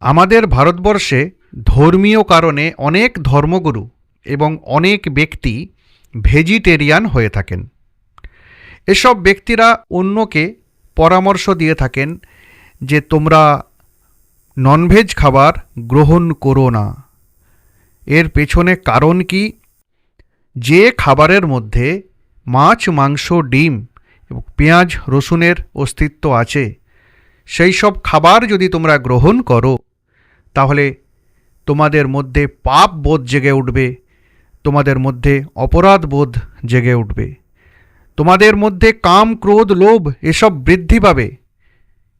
আমাদের ভারতবর্ষে ধর্মীয় কারণে অনেক ধর্মগুরু এবং অনেক ব্যক্তি ভেজিটেরিয়ান হয়ে থাকেন। এসব ব্যক্তিরা অন্যকে পরামর্শ দিয়ে থাকেন যে তোমরা ননভেজ খাবার গ্রহণ করো না। এর পেছনে কারণ কি? যে খাবারের মধ্যে মাছ, মাংস, ডিম এবং পেঁয়াজ রসুনের অস্তিত্ব আছে, সেই সব খাবার যদি তোমরা গ্রহণ করো তাহলে তোমাদের মধ্যে পাপ বোধ জেগে উঠবে, তোমাদের মধ্যে অপরাধ বোধ জেগে উঠবে, তোমাদের মধ্যে কাম, ক্রোধ, লোভ এসব বৃদ্ধি পাবে।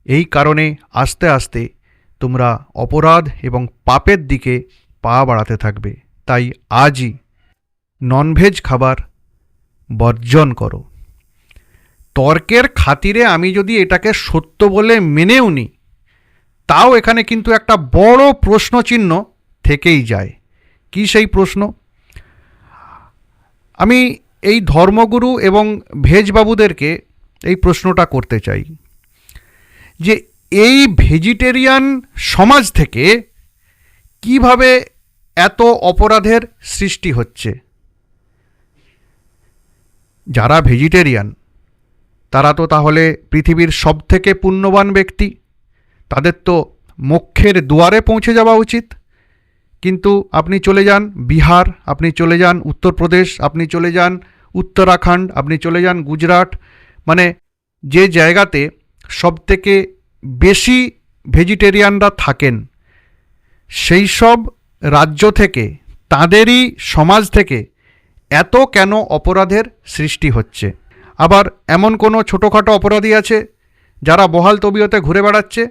এই কারণে আস্তে আস্তে তোমরা অপরাধ এবং পাপের দিকে পা বাড়াতে থাকবে। তাই আজই ননভেজ খাবার বর্জন করো। তর্কের খাতিরে আমি যদি এটাকে সত্য বলে মেনেও নিই, তাও এখানে কিন্তু একটা বড় প্রশ্নচিহ্ন থেকেই যায়। কি সেই প্রশ্ন? আমি এই ধর্মগুরু এবং ভেজবাবুদেরকে এই প্রশ্নটা করতে চাই যে এই ভেজিটেরিয়ান সমাজ থেকে কিভাবে এত অপরাধের সৃষ্টি হচ্ছে? যারা ভেজিটেরিয়ান তারা তো তাহলে পৃথিবীর সবথেকে পুণ্যবান ব্যক্তি, তাদের তো মোক্ষের দুয়ারে পৌঁছে যাওয়া উচিত। কিন্তু আপনি চলে যান বিহার, আপনি চলে যান উত্তরপ্রদেশ, আপনি চলে যান উত্তরাখণ্ড, আপনি চলে যান গুজরাট, মানে যে জায়গাতে সবথেকে বেশি ভেজিটেরিয়ানরা থাকেন, সেই সব রাজ্য থেকে, তাদেরই সমাজ থেকে এত কেন অপরাধের সৃষ্টি হচ্ছে? আবার এমন কোনো ছোটোখাটো অপরাধী আছে যারা বহাল তবিয়তে ঘুরে বেড়াচ্ছে,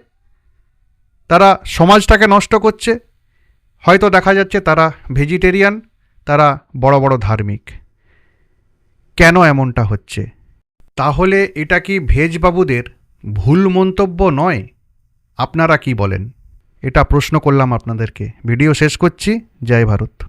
তারা সমাজটাকে নষ্ট করছে। হয়তো দেখা যাচ্ছে তারা ভেজিটেরিয়ান, তারা বড় বড় ধার্মিক। কেন এমনটা হচ্ছে? তাহলে এটা কি ভেজবাবুদের ভুল মন্তব্য নয়? আপনারা কি বলেন? এটা প্রশ্ন করলাম আপনাদেরকে। ভিডিও শেষ করছি। জয় ভারত।